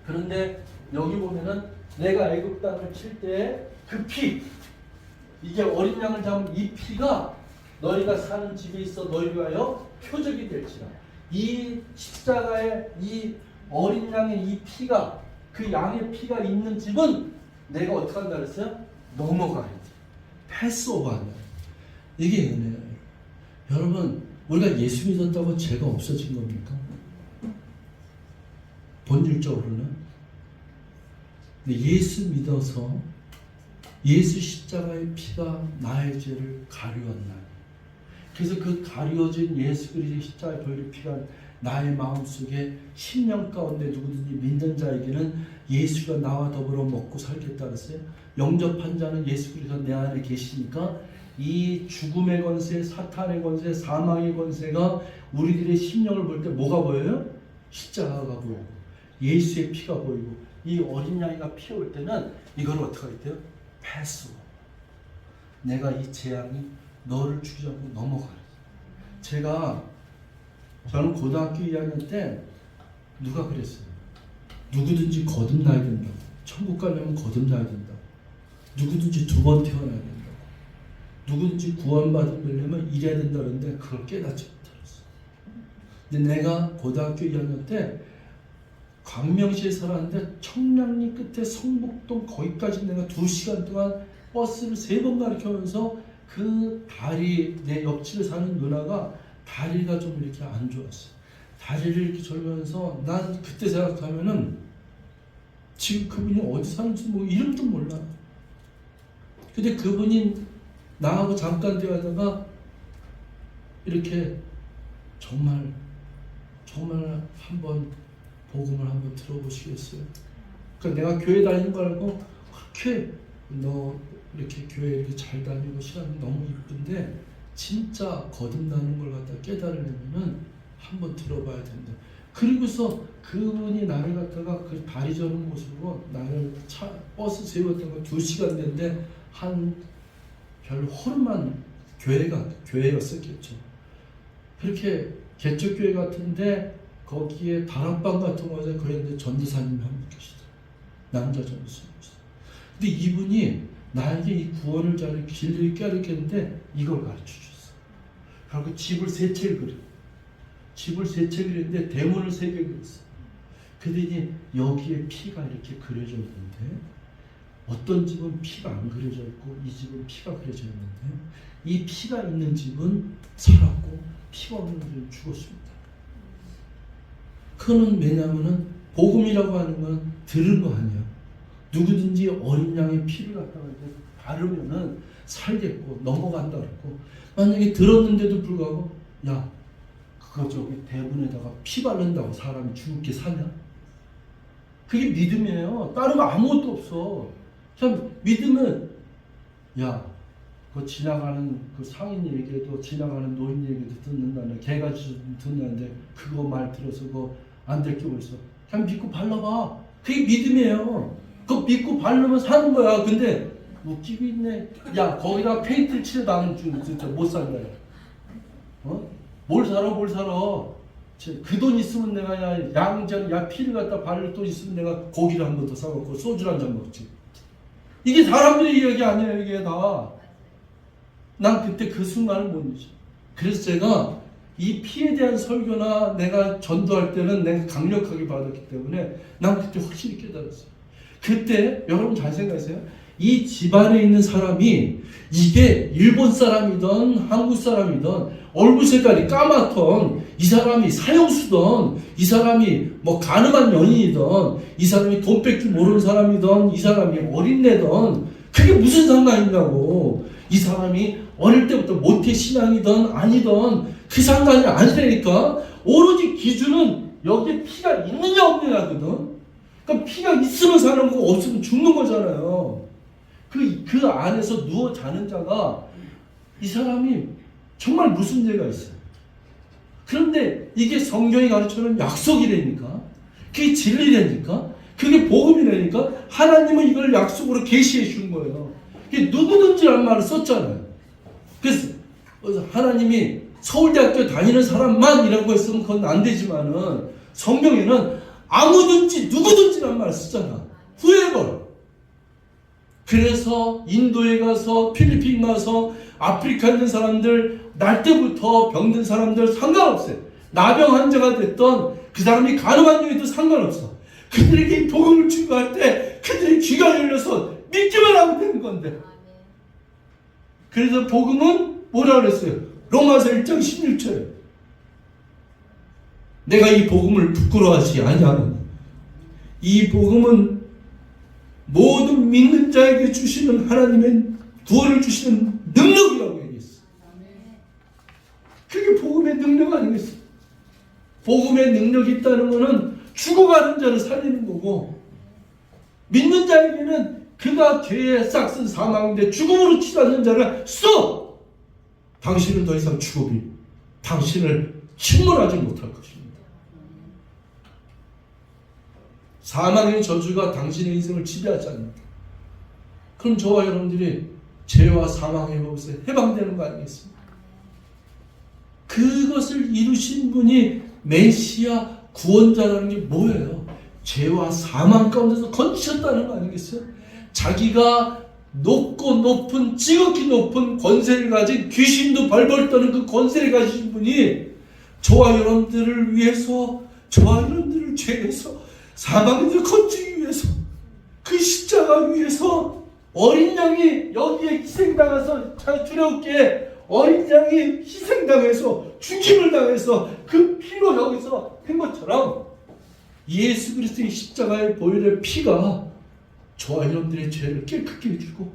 그런데 여기 보면은 내가 애굽 땅을 칠 때 그 피, 이게 어린 양을 잡은 이 피가 너희가 사는 집에 있어 너희를 위하여 표적이 될지라. 이 십자가의 이 어린 양의 이 피가 그 양의 피가 있는 집은 내가 어떻게 한다 그랬어요? 넘어가야지. 패스오버한다. 이게 은혜예요. 여러분 우리가 예수 믿었다고 죄가 없어진 겁니까? 본질적으로는. 근데 예수 믿어서 예수 십자가의 피가 나의 죄를 가리웠나요? 그래서 그 가리워진 예수 그리스도의 십자가의 보혈의 피가 나의 마음속에 심령 가운데 누구든지 믿는 자에게는 예수가 나와 더불어 먹고 살겠다 그랬어요. 영접한 자는 예수 그리스도 내 안에 계시니까 이 죽음의 권세, 사탄의 권세, 사망의 권세가 우리들의 심령을 볼 때 뭐가 보여요? 십자가가 보이고 예수의 피가 보이고 이 어린 양이가 피어올 때는 이걸 어떻게 하겠대요? 패스. 내가 이 재앙이 너를 죽이지 않고 넘어가요. 저는 고등학교 2학년 때 누가 그랬어요? 누구든지 거듭나야 된다고. 천국 가려면 거듭나야 된다고. 누구든지 두 번 태어나야 된다고. 누구든지 구원받으려면 이래야 된다 그러는데 그걸 깨닫지 못했어. 근데 내가 고등학교 2학년 때 광명시에 살았는데 청량리 끝에 성북동 거기까지 내가 2시간 동안 버스를 3번 가르쳐면서 그 다리 내 옆집에 사는 누나가 다리가 좀 이렇게 안 좋았어. 다리를 이렇게 절면서 난 그때 생각하면은 지금 그분이 어디 사는지 뭐 이름도 몰라. 근데 그분이 나하고 잠깐 대화하다가 이렇게 정말 한번 복음을 한번 들어보시겠어요? 그러니까 내가 교회 다니는 거 알고 그렇게 너 이렇게 교회 이렇게 잘 다니고 신앙이 너무 이쁜데 진짜 거듭나는 걸 갖다 깨달으려면은 한번 들어봐야 된다. 그리고서 그분이 나를 갖다가 그 다리 저는 모습으로 나를 버스 세웠던 거 2시간 됐는데 한 별 호름한 교회였었겠죠. 그렇게 개척교회 같은데 거기에 다락방 같은 곳에 거기 전도사님이 한 분 계시더라고요. 남자 전도사님이시죠. 근데 이분이 나에게 이 구원을 자는 길을 깨르쳤는데 이걸 가르쳐 줬어. 그리고 집을 3채를 그려. 집을 3채 그렸는데 대문을 3개 그렸어. 그랬더니 여기에 피가 이렇게 그려져 있는데 어떤 집은 피가 안 그려져 있고 이 집은 피가 그려져 있는데 이 피가 있는 집은 살았고 피가 없는 집은 죽었습니다. 그거는 왜냐하면 복음이라고 하는 건 들은 거 아니야. 누구든지 어린 양의 피를 갖다가 이제 바르면은 살겠고 넘어간다 그랬고 만약에 들었는데도 불구하고 야 그거 저기 대문에다가 피 바른다고 사람이 죽게 사냐? 그게 믿음이에요. 다른 거 아무것도 없어. 참 믿음은 야 그 지나가는 그 상인 얘기도 지나가는 노인 얘기도 듣는다네. 개가 듣는다는데 그거 말 들어서 그거 안 될 게 어딨어. 그냥 믿고 발라봐. 그게 믿음이에요. 그거 믿고 바르면 사는 거야. 근데 웃기고 있네. 야 거기다 페인트를 칠해도 안 주면 진짜 못 산다. 어? 뭘 살아? 그 돈 있으면 내가 야 피를 갖다 바를 돈 있으면 내가 고기를 한 번 더 사먹고 소주를 한 잔 먹지. 이게 사람들의 이야기 아니에요. 이게 다. 난 그때 그 순간을 못 잊어. 그래서 제가 이 피에 대한 설교나 내가 전도할 때는 내가 강력하게 받았기 때문에 난 그때 확실히 깨달았어요. 그때 여러분 잘 생각하세요. 이 집안에 있는 사람이 이게 일본 사람이든 한국 사람이든 얼굴 색깔이 까맣던 이 사람이 사형수든 이 사람이 뭐 가늠한 연인이든 이 사람이 돈 뺏기 모르는 사람이든 이 사람이 어린애든 그게 무슨 상관이 있냐고. 이 사람이 어릴 때부터 모태신앙이든 아니든 그 상관이 아니라니까. 오로지 기준은 여기에 피가 있느냐 없느냐거든. 그러니까 피가 있으면 사는 거고 없으면 죽는 거잖아요. 그 안에서 누워 자는 자가 이 사람이 정말 무슨 죄가 있어요. 그런데 이게 성경이 가르쳐주는 약속이라니까. 그게 진리라니까. 그게 복음이라니까. 하나님은 이걸 약속으로 계시해 준 거예요. 그게 누구든지라는 말을 썼잖아요. 그래서 하나님이 서울대학교 다니는 사람만이라고 했으면 그건 안 되지만은 성경에는 아무든지 누구든지라는 말을 쓰잖아. whoever. 그래서 인도에 가서 필리핀 가서 아프리카 있는 사람들 날 때부터 병든 사람들 상관없어요. 나병 환자가 됐던 그 사람이 가늠한 중에도 상관없어. 그들에게 복음을 추구할 때 그들의 귀가 열려서 믿기만 하면 되는 건데. 그래서 복음은 뭐라 그랬어요? 로마서 1장 16절에 내가 이 복음을 부끄러워하지 아니하노니 이 복음은 모든 믿는 자에게 주시는 하나님의 구원을 주시는 능력이라고 얘기했어. 그게 복음의 능력 아니겠어? 복음의 능력이 있다는 것은 죽어가는 자를 살리는 거고 믿는 자에게는 그가 죄에 싹슨 사망인데 죽음으로 치닫는 자를 써! 당신은 더 이상 죽음이 당신을 침몰하지 못할 것입니다. 사망의 저주가 당신의 인생을 지배하지 않는다. 그럼 저와 여러분들이 죄와 사망의 법에서 해방되는 거 아니겠습니까? 그것을 이루신 분이 메시아 구원자라는 게 뭐예요? 죄와 사망 가운데서 건지셨다는 거 아니겠어요? 자기가 높고 높은 지극히 높은 권세를 가진 귀신도 벌벌 떠는 그 권세를 가지신 분이 저와 여러분들을 위해서 저와 여러분들을 죄에서 사망에서 건지기 위해서 그 십자가 위에서 어린 양이 여기에 희생당해서 두렵게 어린 양이 희생당해서 죽임을 당해서 그 피로 여기서 한 것처럼 예수 그리스도의 십자가의 보혈의 피가 저와 여러분들의 죄를 깨끗게 해주고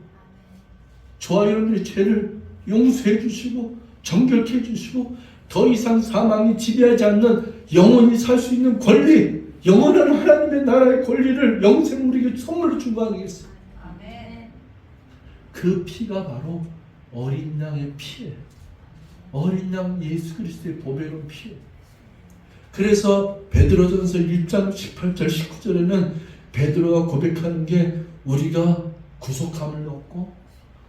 저와 여러분들의 죄를 용서해 주시고 정결케 해주시고 더 이상 사망이 지배하지 않는 영원히 살 수 있는 권리, 영원한 하나님의 나라의 권리를 영생 우리에게 선물로 준 거 아니겠어요? 아멘. 그 피가 바로 어린 양의 피예요. 어린 양 예수 그리스도의 보배로운 피예요. 그래서 베드로전서 1장 18절 19절에는 베드로가 고백하는 게 우리가 구속함을 얻고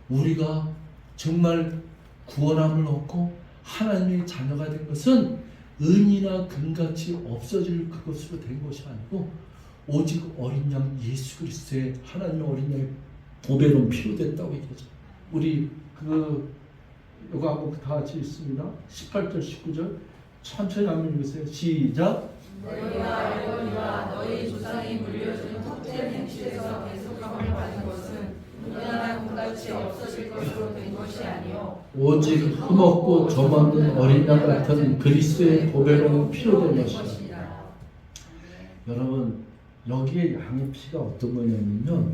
우리가 정말 구원함을 얻고 하나님의 자녀가 된 것은 은이나 금같이 없어질 그것으로 된 것이 아니고 오직 어린 양 예수 그리스도의 하나님의 어린 양의 보배로운 피로 됐다고 얘기하죠. 우리 이거 한번 다 같이 읽습니다. 18절 19절 천천히 한번 읽으세요. 시작. 너희가 알거니와 너희 조상이 물려준 헛된 행실에서 계속함을 받은 것은 은이나 금같이 없어질 것으로 된 것이 아니요 오직 흠없고 점없는 어린 양 같은 그리스도의 보배로운 피로 된 것이다. 여러분 여기에 양의 피가 어떤 거냐면요,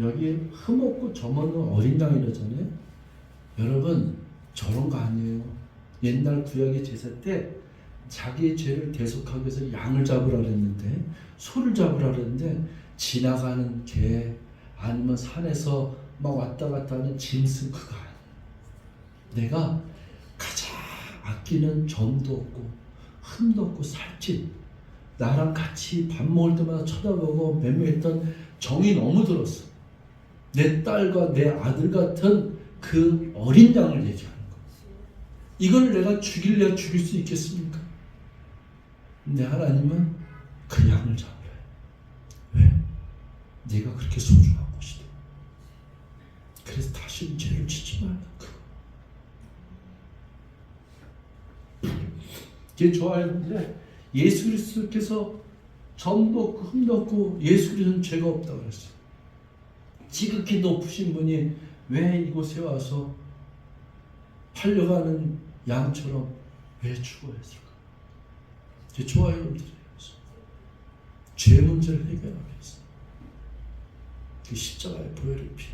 여기에 흠없고 점없는 어린 양이라잖아요. 여러분 저런 거 아니에요. 옛날 구약의 제사 때 자기의 죄를 대속하기 위해서 양을 잡으라 그랬는데, 소를 잡으라 그랬는데 지나가는 개 아니면 산에서 막 왔다 갔다 하는 짐승 그거 아니에요. 내가 가장 아끼는 점도 없고 흠도 없고 살찐, 나랑 같이 밥 먹을 때마다 쳐다보고 맴매했던 정이 너무 들었어. 내 딸과 내 아들 같은 그 어린 양을 얘기하는 거야. 이걸 내가 죽일래야 죽일 수 있겠습니까? 근데 하나님은 그 양을 잡으래. 왜? 네가 그렇게 소중한 것이다. 그래서 다시는 죄를 짓지 말라. 그게 좋아했는데 예수 그리스도께서 점도 없고 흠도 없고 예수 그리스도는 죄가 없다고 그랬어요. 지극히 높으신 분이 왜 이곳에 와서 팔려가는 양처럼 왜 죽어야 했을까? 제 좋아요, 여러분들이. 죄 문제를 해결하기 위해서 그 십자가의 보혈의 피.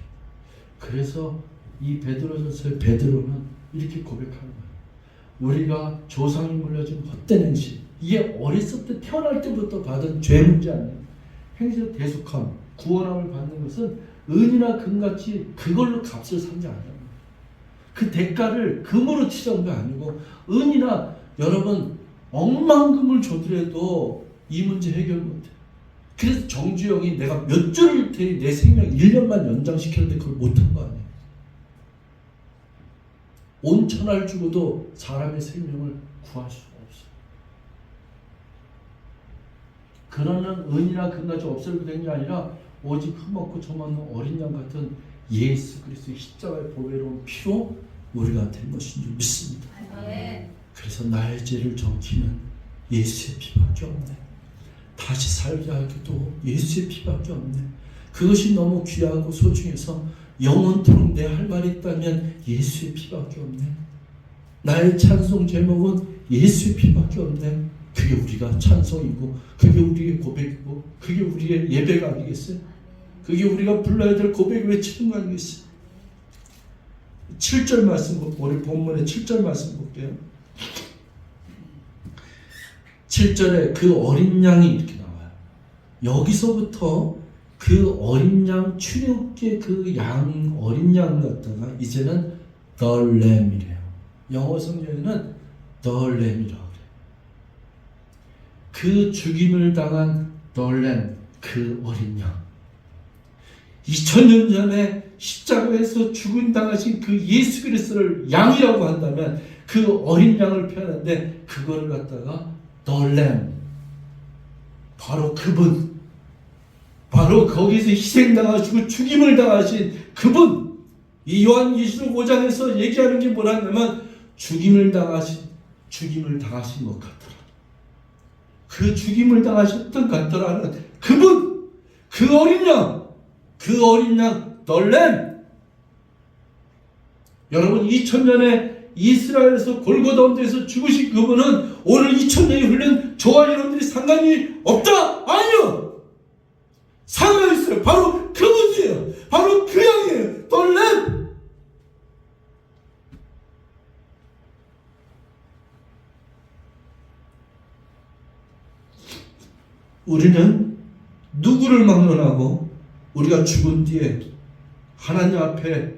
그래서 이 베드로전서의 베드로는 이렇게 고백하는 거예요. 우리가 조상이 물려준 헛된 행실, 이게 어렸을 때 태어날 때부터 받은 죄 문제 아니에요. 행실의 대속함, 구원함을 받는 것은 은이나 금같이 그걸로 값을 산 게 아니에요. 그 대가를 금으로 치자는 게 아니고, 은이나 여러분 억만금을 줘더라도 이 문제 해결 못해. 그래서 정주영이 내가 몇 주를 내 생명 1년만 연장시켰는데 그걸 못한 거 아니에요. 온 천하를 주고도 사람의 생명을 구할 수가 없어요. 그러는 은이나 금같이 없어지게 된 게 아니라 오직 흠없고 점없는 어린 양 같은 예수 그리스도의 십자가의 보배로운 피로 우리가 된 것인 줄 믿습니다. 그래서 나의 죄를 정키면 예수의 피밖에 없네. 다시 살게 하기도 예수의 피밖에 없네. 그것이 너무 귀하고 소중해서 영원토록 내 할 말이 있다면 예수의 피밖에 없네. 나의 찬송 제목은 예수의 피밖에 없네. 그게 우리가 찬송이고 그게 우리의 고백이고 그게 우리의 예배가 아니겠어요? 그게 우리가 불러야 될 고백 외치는 거 아니겠어요? 7절 말씀, 우리 본문의 7절 말씀 볼게요. 7절에 그 어린 양이 이렇게 나와요. 여기서부터 그 어린 양, 출애굽기의 그 양, 어린 양 갖다가 이제는 the lamb이래요. 영어 성경에는 the lamb이라고 그래요. 그 죽임을 당한 the lamb, 그 어린 양. 2000년 전에 십자가에서 죽임 당하신 그 예수 그리스도를 양이라고 한다면 그 어린 양을 표현하는데 그거를 갖다가 the lamb, 바로 그분, 바로 거기서 희생당하시고 죽임을 당하신 그분. 이 요한계시록 5장에서 얘기하는 게 뭐라냐면 죽임을 당하신 것 같더라. 그 죽임을 당하셨던 같더라는 그분, 그 어린 양, 그 어린 양 the lamb. 여러분 2000년에 이스라엘에서 골고다 언덕에서 죽으신 그분은 오늘 2000년이 흘른 저와 여러분들이 상관이 없다? 아니요! 상관이 있어요. 바로 그분이에요. 바로 그 양이에요. the lamb. 우리는 누구를 막론하고 우리가 죽은 뒤에 하나님 앞에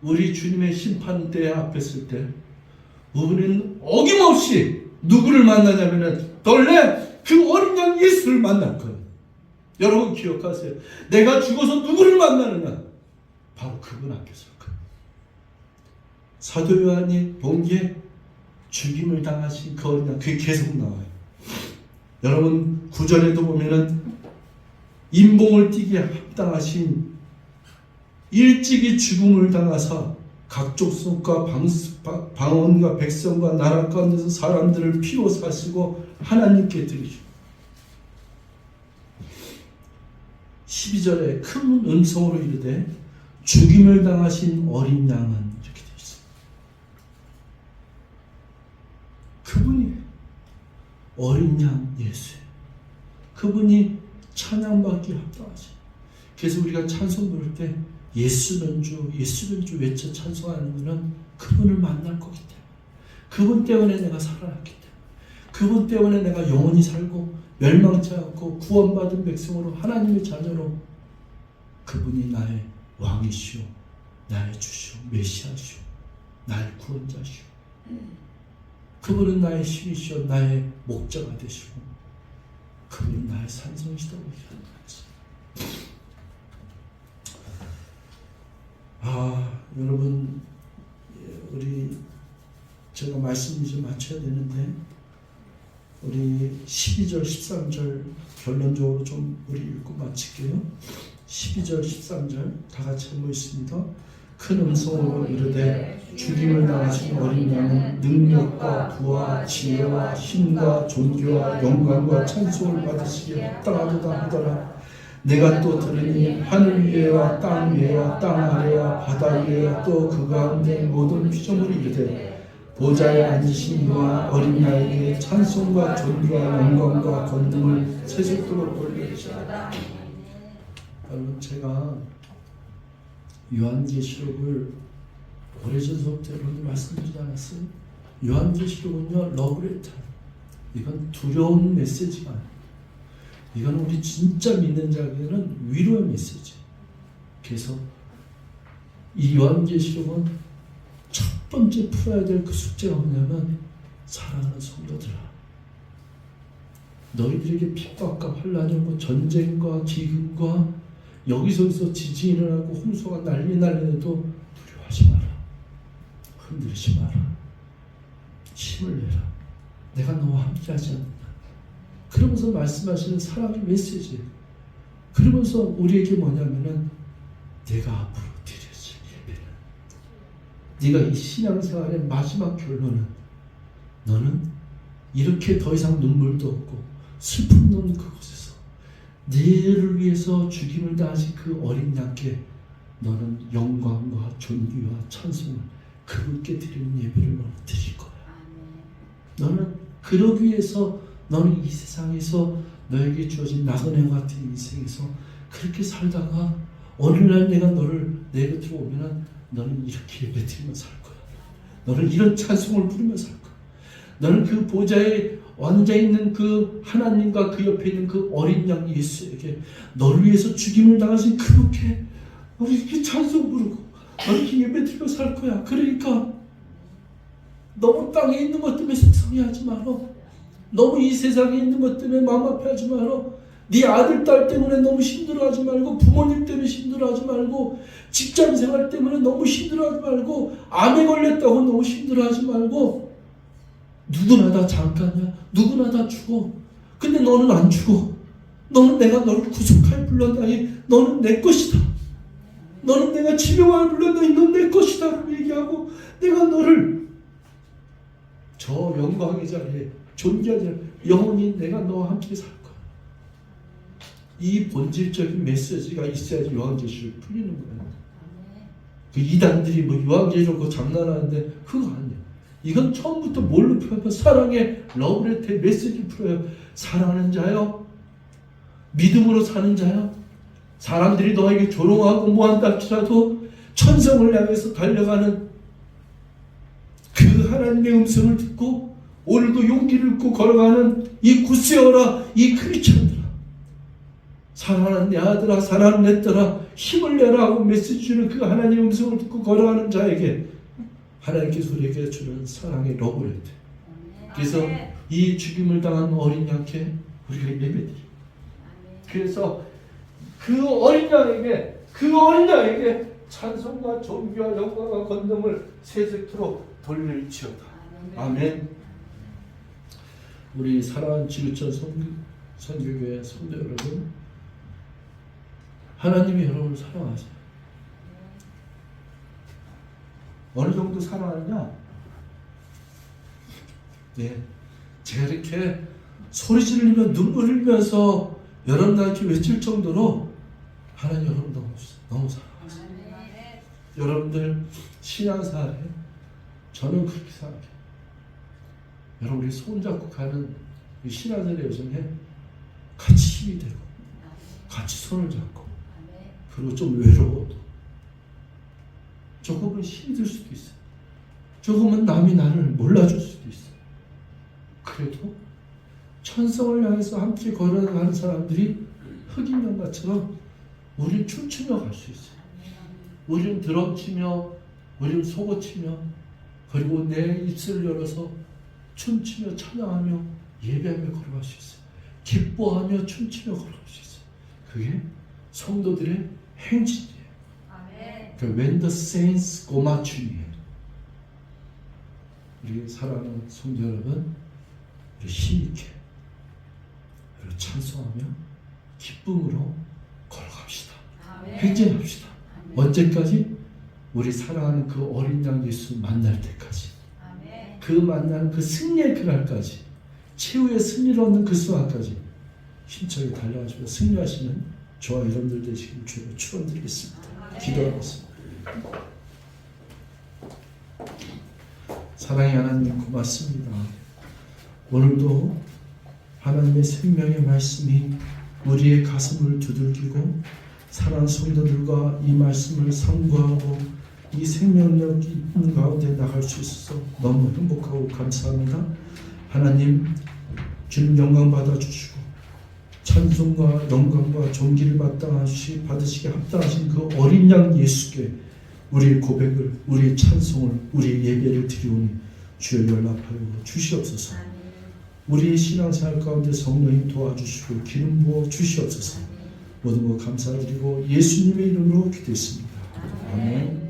우리 주님의 심판대에 앞에 설 때 우리는 어김없이 누구를 만나냐면은 원래 그 어린 양 예수를 만날 거예요. 여러분 기억하세요. 내가 죽어서 누구를 만나느냐? 바로 그분 앞에 설 거예요. 사도 요한이 본 게 죽임을 당하신 그 어린 양, 그게 계속 나와요. 여러분 9절에도 보면은 인봉을 띠게 합당하신 일찍이 죽음을 당하사 각 족속과 방언과 백성과 나라 가운데서 사람들을 피로 사시고 하나님께 드리시고 12절에 큰 음성으로 이르되 죽임을 당하신 어린 양은 이렇게 되어 있습니다. 그분이 어린 양 예수예요. 그분이 찬양받기 합당하시. 그래서 우리가 찬송 부를 때 예수는 주, 예수는 주 외쳐 찬송하는 것은 그분을 만날 거기 때문에, 그분 때문에 내가 살아났기 때문에, 그분 때문에 내가 영원히 살고 멸망치 않고 구원받은 백성으로 하나님의 자녀로 그분이 나의 왕이시오, 나의 주시오, 메시아시오, 나의 구원자시오. 그분은 나의 신이시오, 나의 목자가 되시고 그분은 나의 산성이시다고 얘기합니다. 여러분, 우리 제가 말씀 이제 마쳐야 되는데 우리 12절 13절 결론적으로 좀 우리 읽고 마칠게요. 12절 13절 다 같이 한번 있습니다. 큰 음성으로 이르되 죽임을 당하신 어린 양은 능력과 부와 지혜와 힘과 존귀와 영광과 찬송을 받으시기에 합당하도다 하더라. 내가 또 들으니 하늘 위에와 땅 위에와 땅 아래와 바다 위에와 또 그 가운데 모든 피조물이 이르되 보좌에 앉으신 이와 어린 양에게 찬송과 존귀와 영광과 권능을 세속도록 돌려주시다. 여러분, 제가 요한계시록을 오래전부터 여러분 말씀드리지 않았어요? 요한계시록은요 러브레터. 이건 두려운 메시지가 아니에요. 이건 우리 진짜 믿는 자에게는 위로의 메시지. 그래서 이 요한계시록은 첫 번째 풀어야 될 그 숙제가 뭐냐면, 사랑하는 성도들아, 너희들에게 핍박과 환난이 오고 전쟁과 기근과 여기저기서 지진이 일어나고 홍수가 난리내도 두려워하지 마라. 흔들리지 마라. 힘을 내라. 내가 너와 함께하지 않는다. 그러면서 말씀하시는 사랑의 메시지. 그러면서 우리에게 뭐냐면은 내가 앞으로 드려질 예배는, 네가 이 신앙생활의 마지막 결론은 너는 이렇게 더 이상 눈물도 없고 슬픔 없는 그곳에서 너를 위해서 죽임을 당하신 그 어린 양께 너는 영광과 존귀와 찬송을 그분께 드리는 예배를 너는 드릴 거야. 너는 그러기 위해서 너는 이 세상에서 너에게 주어진 나그네 같은 인생에서 그렇게 살다가 어느 날 내가 너를 내 곁으로 오면은 너는 이렇게 예배드리며 살 거야. 너는 이런 찬송을 부르며 살 거야. 너는 그 보좌에 앉아있는 그 하나님과 그 옆에 있는 그 어린 양 예수에게 너를 위해서 죽임을 당하신 그분께 너는 이렇게 찬송 부르고 너는 이렇게 예배드리며 살 거야. 그러니까 너무 땅에 있는 것 때문에 속상해하지 마라. 너무 이 세상에 있는 것 때문에 마음 아파하지 마라. 네 아들, 딸 때문에 너무 힘들어하지 말고, 부모님 때문에 힘들어하지 말고, 직장생활 때문에 너무 힘들어하지 말고, 암에 걸렸다고 너무 힘들어하지 말고. 누구나 다 잠깐이야. 누구나 다 죽어. 근데 너는 안 죽어. 너는 내가 너를 구속하여 불렀나니 너는 내 것이다. 너는 내가 지명하여 불렀나니 넌 내 것이다 라고 얘기하고, 내가 너를 저 영광의 자리에 존귀한 자리에 영원히 내가 너와 함께 살 거야. 이 본질적인 메시지가 있어야지 요한계시록이 풀리는 거야. 그 이단들이 뭐 요한계시록 그거 장난하는데 그거 아니야. 이건 처음부터 뭘로 풀어요? 사랑의 러브레터의 메시지 풀어요. 사랑하는 자요, 믿음으로 사는 자요, 사람들이 너에게 조롱하고 뭐한다 할지라도 천성을 향해서 달려가는 그 하나님의 음성을 듣고 오늘도 용기를 입고 걸어가는 이 굳세어라 이 크리스천들아, 사랑하는 내 아들아, 사랑하는 내 딸아, 힘을 내라 하고 메시지 주는 그 하나님의 음성을 듣고 걸어가는 자에게 하나님께서 우리에게 주는 사랑의 러브레터. 그래서 이 죽임을 당한 어린 양께 우리가 예배드리. 그래서 그 어린 양에게 찬송과 존귀와 영광과 건능을 세세토록 돌릴지어다. 아멘. 우리 사랑하는 지구촌 선교교회 성도 여러분, 하나님이 여러분을 사랑하세요. 어느 정도 사랑하느냐? 네, 제가 이렇게 소리 지르며 눈물 흘리면서 여러분들한테 외칠 정도로 하나님 여러분 너무 사랑하세요. 여러분들 신앙생활에 저는 그렇게 생각해요. 여러분 우리 손잡고 가는 이 신앙생활의 여정에 같이 힘이 되고 같이 손을 잡고 그리고 좀 외로워도 조금은 힘이 들 수도 있어요. 조금은 남이 나를 몰라줄 수도 있어요. 그래도 천성을 향해서 함께 걸어가는 사람들이 흑인 연가처럼 우린 춤추며 갈 수 있어요. 우린 드럼치며, 우린 소고치며, 그리고 내 입술을 열어서 춤추며 찬양하며 예배하며 걸어갈 수 있어요. 기뻐하며 춤추며 걸어갈 수 있어요. 그게 성도들의 행진이에요. 그 When the saints go marching. 우리 사랑하는 성도 여러분, 우리 힘있게 그리고 찬송하며 기쁨으로 걸어갑시다. 행진합시다. 언제까지? 우리 사랑하는 그 어린 양 예수 만날 때까지. 그 만나는 그 승리의 그날까지, 최후의 승리를 얻는 그 순간까지 힘차게 달려가시고 승리하시는 저와 여러분들 되시길 주로 축원드리겠습니다. 기도하겠습니다. 사랑의 하나님 고맙습니다. 오늘도 하나님의 생명의 말씀이 우리의 가슴을 두들기고 사랑하는 성도들과 이 말씀을 상고하고 이 생명력 있는 가운데 나갈 수 있어서 너무 행복하고 감사합니다. 하나님 주님 영광 받아주시고 찬송과 영광과 존귀를 받으시게 합당하신 그 어린 양 예수께 우리의 고백을, 우리의 찬송을, 우리의 예배를 드리오니 주여 연락하여 주시옵소서. 우리의 신앙생활 가운데 성령님 도와주시고 기름 부어 주시옵소서. 모든 것 감사드리고 예수님의 이름으로 기도했습니다. 아멘.